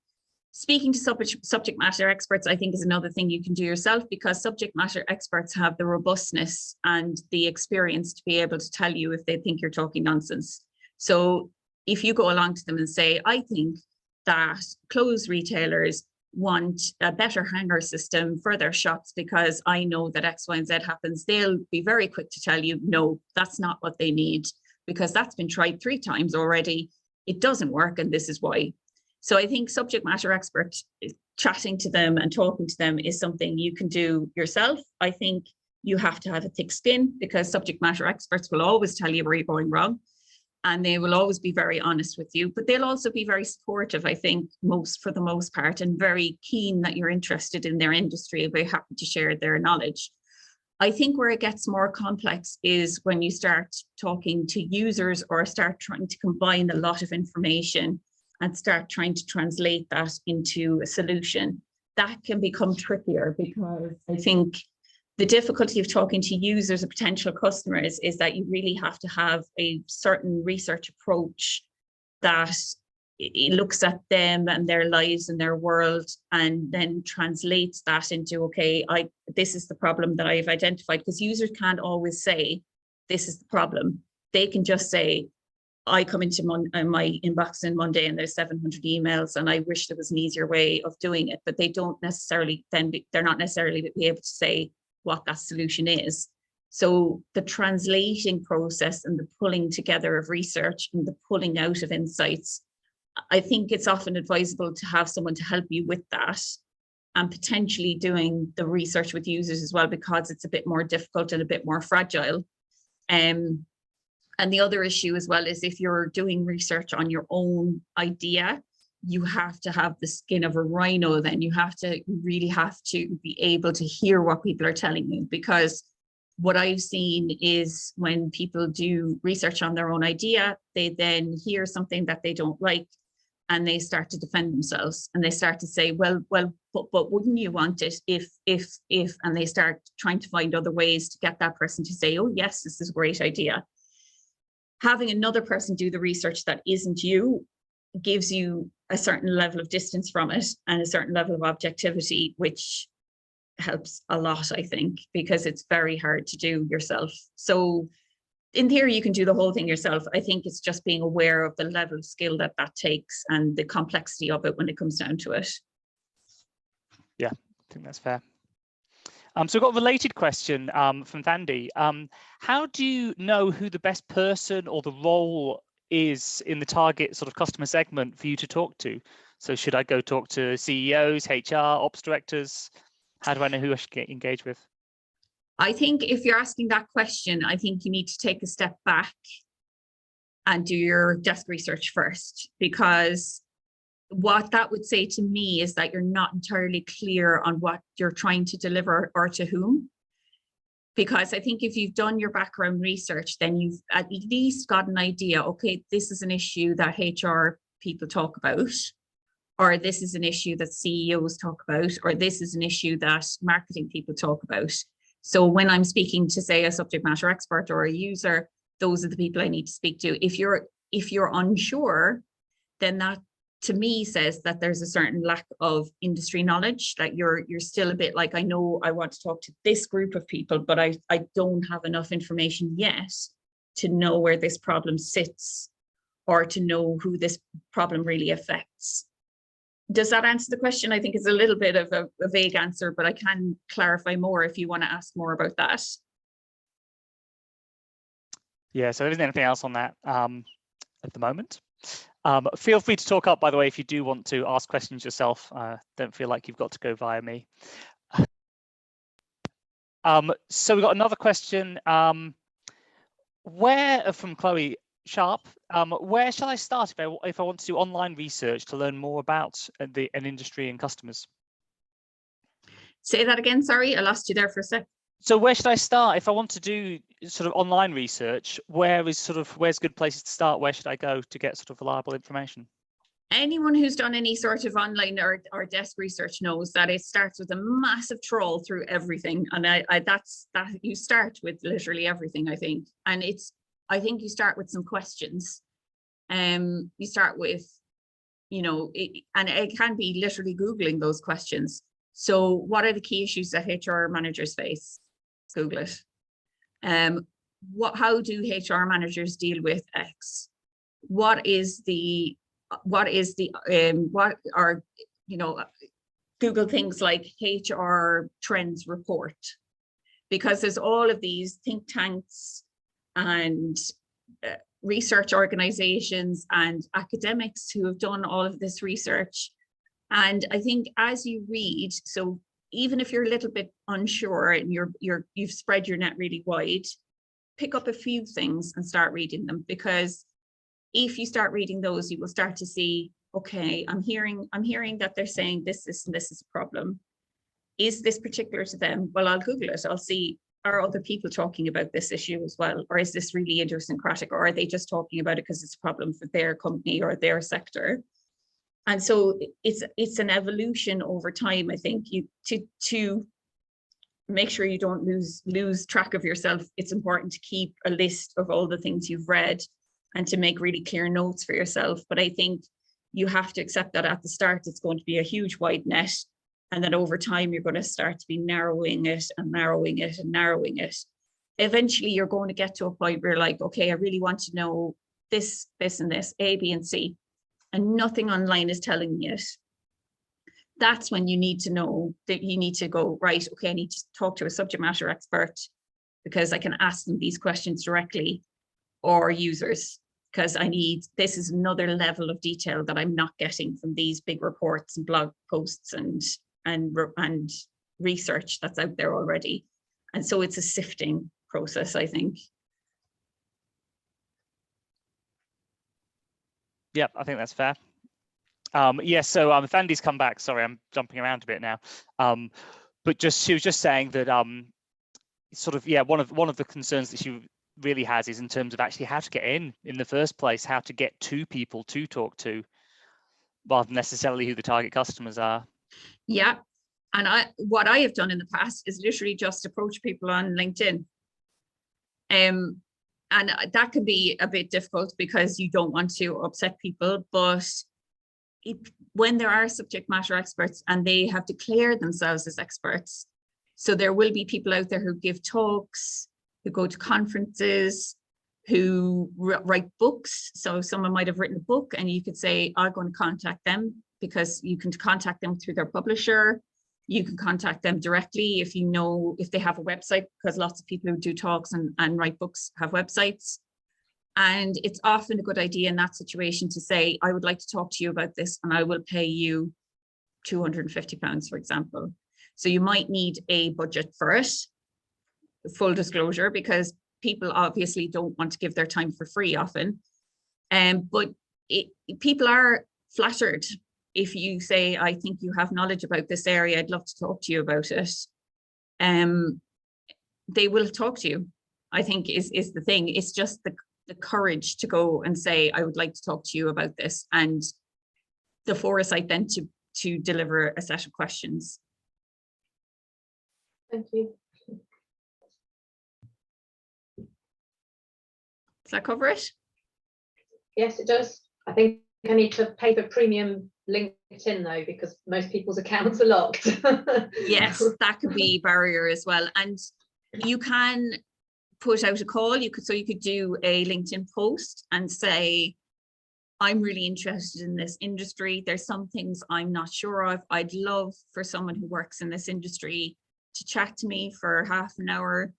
Speaker 1: Speaking to subject matter experts, I think, is another thing you can do yourself, because subject matter experts have the robustness and the experience to be able to tell you if they think you're talking nonsense. So if you go along to them and say, I think that clothes retailers want a better hanger system for their shops because I know that X, Y, and Z happens, they'll be very quick to tell you, no, that's not what they need, because that's been tried 3 times already. It doesn't work, and this is why. So I think subject matter experts, chatting to them and talking to them is something you can do yourself. I think you have to have a thick skin, because subject matter experts will always tell you where you're going wrong, and they will always be very honest with you, but they'll also be very supportive, I think, for the most part, and very keen that you're interested in their industry, very happy to share their knowledge. I think where it gets more complex is when you start talking to users or start trying to combine a lot of information and start trying to translate that into a solution. That can become trickier, because I think the difficulty of talking to users or potential customers is that you really have to have a certain research approach that it looks at them and their lives and their world, and then translates that into, okay, this is the problem that I've identified, because users can't always say, this is the problem. They can just say, I come into my inbox on Monday and there's 700 emails and I wish there was an easier way of doing it, but they don't necessarily they're not necessarily be able to say what that solution is. So the translating process and the pulling together of research and the pulling out of insights, I think it's often advisable to have someone to help you with that, and potentially doing the research with users as well, because it's a bit more difficult and a bit more fragile. And the other issue as well is, if you're doing research on your own idea, you have to have the skin of a rhino. Then you really have to be able to hear what people are telling you, because what I've seen is when people do research on their own idea, they then hear something that they don't like and they start to defend themselves, and they start to say, well, but wouldn't you want it if, and they start trying to find other ways to get that person to say, oh yes, this is a great idea. Having another person do the research that isn't you gives you a certain level of distance from it and a certain level of objectivity, which helps a lot, I think, because it's very hard to do yourself. So in theory, you can do the whole thing yourself. I think it's just being aware of the level of skill that takes and the complexity of it when it comes down to it.
Speaker 2: Yeah, I think that's fair. So we've got a related question from Thandi. How do you know who the best person or the role is in the target sort of customer segment for you to talk to? So should I go talk to CEOs, HR, ops directors? How do I know who I should get engaged with?
Speaker 1: I think if you're asking that question, I think you need to take a step back and do your desk research first, because what that would say to me is that you're not entirely clear on what you're trying to deliver or to whom. Because I think if you've done your background research, then you've at least got an idea, okay, this is an issue that HR people talk about, or this is an issue that CEOs talk about, or this is an issue that marketing people talk about. So when I'm speaking to, say, a subject matter expert or a user, those are the people I need to speak to. If you're unsure, then that to me says that there's a certain lack of industry knowledge, that you're still a bit like, I know I want to talk to this group of people, but I don't have enough information yet to know where this problem sits or to know who this problem really affects. Does that answer the question? I think it's a little bit of a vague answer, but I can clarify more if you want to ask more about that.
Speaker 2: Yeah, so there isn't anything else on that at the moment. Feel free to talk up, by the way, if you do want to ask questions yourself. Don't feel like you've got to go via me. So we've got another question. Where from Chloe Sharp? Where shall I start if I want to do online research to learn more about an industry and customers?
Speaker 1: Say that again. Sorry, I lost you there for a sec.
Speaker 2: So where should I start if I want to do sort of online research? Where's good places to start? Where should I go to get sort of reliable information?
Speaker 1: Anyone who's done any sort of online or desk research knows that it starts with a massive trawl through everything. And that's you start with literally everything, I think. And I think you start with some questions. You start with, and it can be literally Googling those questions. So what are the key issues that HR managers face? Google it. How do HR managers deal with X? What are Google things like HR trends report, because there's all of these think tanks and research organizations and academics who have done all of this research. And I think as you read, so even if you're a little bit unsure and you've spread your net really wide, pick up a few things and start reading them, because if you start reading those, you will start to see, okay, I'm hearing that they're saying this, and this is a problem. Is this particular to them? Well, I'll Google it. I'll see, are other people talking about this issue as well? Or is this really idiosyncratic? Or are they just talking about it because it's a problem for their company or their sector? And so it's an evolution over time, I think. To make sure you don't lose track of yourself, it's important to keep a list of all the things you've read and to make really clear notes for yourself. But I think you have to accept that at the start, it's going to be a huge wide net. And then over time, you're going to start to be narrowing it and narrowing it and narrowing it. Eventually, you're going to get to a point where you're like, okay, I really want to know this, this, and this, A, B, and C. And nothing online is telling me it. That's when you need to know that you need to go, right, okay, I need to talk to a subject matter expert because I can ask them these questions directly, or users, because this is another level of detail that I'm not getting from these big reports and blog posts and research that's out there already. And so it's a sifting process, I think.
Speaker 2: Yeah, I think that's fair. Yes, so Thandi's come back. Sorry, I'm jumping around a bit now. But she was just saying that one of the concerns that she really has is in terms of actually how to get in the first place, how to get to people to talk to, rather than necessarily who the target customers are. Yeah.
Speaker 1: And what I have done in the past is literally just approach people on LinkedIn. And that can be a bit difficult because you don't want to upset people, but when there are subject matter experts and they have declared themselves as experts, so there will be people out there who give talks, who go to conferences, who write books. So someone might have written a book and you could say, I'm going to contact them, because you can contact them through their publisher. You can contact them directly if they have a website, because lots of people who do talks and write books have websites. And it's often a good idea in that situation to say, I would like to talk to you about this and I will pay you £250, for example. So you might need a budget for it, full disclosure, because people obviously don't want to give their time for free often. But people are flattered if you say, I think you have knowledge about this area, I'd love to talk to you about it. They will talk to you, I think is the thing. It's just the courage to go and say, I would like to talk to you about this, and the foresight then to deliver a set of questions.
Speaker 3: Thank you.
Speaker 1: Does that cover it?
Speaker 3: Yes, it does. I think I need to pay the premium LinkedIn though, because most people's accounts are locked.
Speaker 1: Yes, that could be a barrier as well. And you can put out a call. You could do a LinkedIn post and say, I'm really interested in this industry. There's some things I'm not sure of. I'd love for someone who works in this industry to chat to me for half an hour.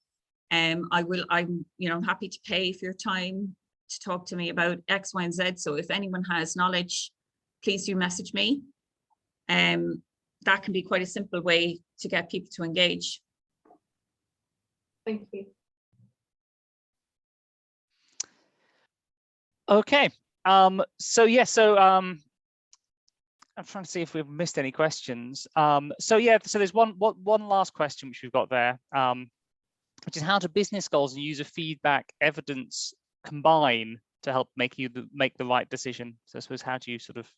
Speaker 1: I'm happy to pay for your time to talk to me about X, Y, and Z. So if anyone has knowledge, please do message me. That can be quite a simple way to get people to engage.
Speaker 3: Thank you.
Speaker 2: Okay. I'm trying to see if we've missed any questions. So there's one last question which we've got there, which is how do business goals and user feedback evidence combine to help make the right decision? So I suppose, how do you sort of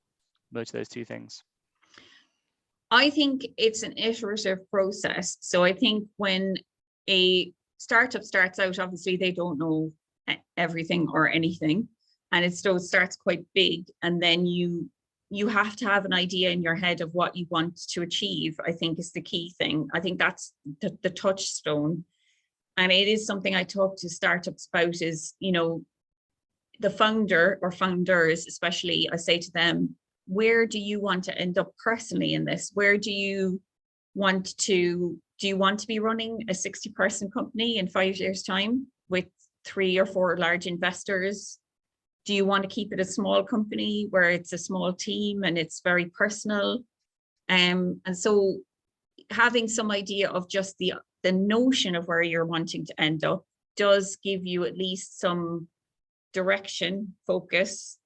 Speaker 2: merge those two things?
Speaker 1: I think it's an iterative process. So I think when a startup starts out, obviously they don't know everything or anything, and it still starts quite big, and then you have to have an idea in your head of what you want to achieve, I think is the key thing. I think that's the touchstone. And it is something I talk to startups about is, you know, the founder or founders, especially, I say to them, where do you want to end up personally in this? Where do you want to be running a 60-person company in 5 years' time with 3 or 4 large investors? Do you want to keep it a small company where it's a small team and it's very personal? And so having some idea of just the notion of where you're wanting to end up does give you at least some direction, focus,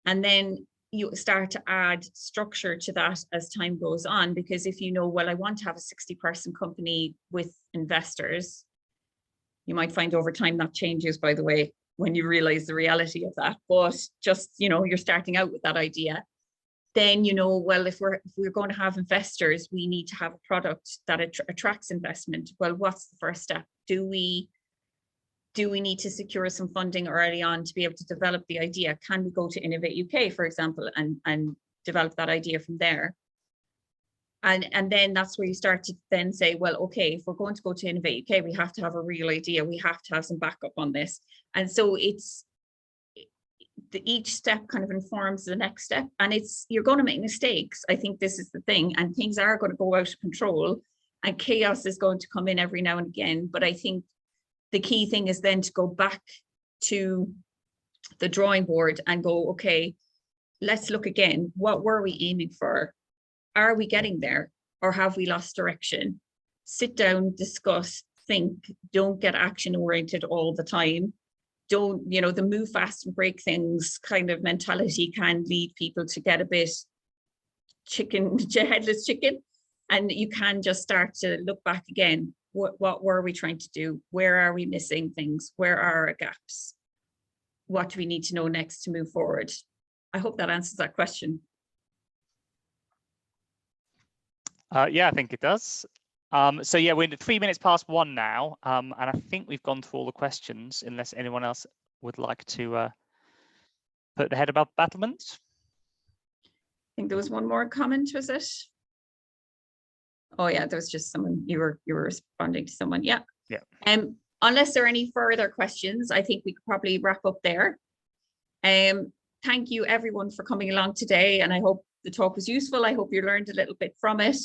Speaker 1: and then you start to add structure to that as time goes on. Because if you know, well, I want to have a 60-person company with investors, you might find over time that changes, by the way, when you realize the reality of that. But just, you know, you're starting out with that idea. Then, you know, well, if we're going to have investors, we need to have a product that attracts investment. Well, what's the first step? Do we need to secure some funding early on to be able to develop the idea? Can we go to Innovate UK, for example, and develop that idea from there? And then that's where you start to then say, well, okay, if we're going to go to Innovate UK, we have to have a real idea. We have to have some backup on this. And so each step kind of informs the next step, and you're going to make mistakes. I think this is the thing, and things are going to go out of control and chaos is going to come in every now and again. But I think the key thing is then to go back to the drawing board and go, okay, let's look again. What were we aiming for? Are we getting there, or have we lost direction? Sit down, discuss, think. Don't get action oriented all the time. Don't, you know, the move fast and break things kind of mentality can lead people to get a bit headless chicken. And you can just start to look back again. What were we trying to do? Where are we missing things? Where are our gaps? What do we need to know next to move forward? I hope that answers that question.
Speaker 2: Yeah, I think it does. So yeah, we're 3 minutes past 1 now, and I think we've gone through all the questions, unless anyone else would like to put their head above battlements.
Speaker 1: I think there was one more comment, was it? Oh yeah, there was just someone, you were responding to someone. Yeah. Unless there are any further questions, I think we could probably wrap up there. Thank you everyone for coming along today, and I hope the talk was useful. I hope you learned a little bit from it.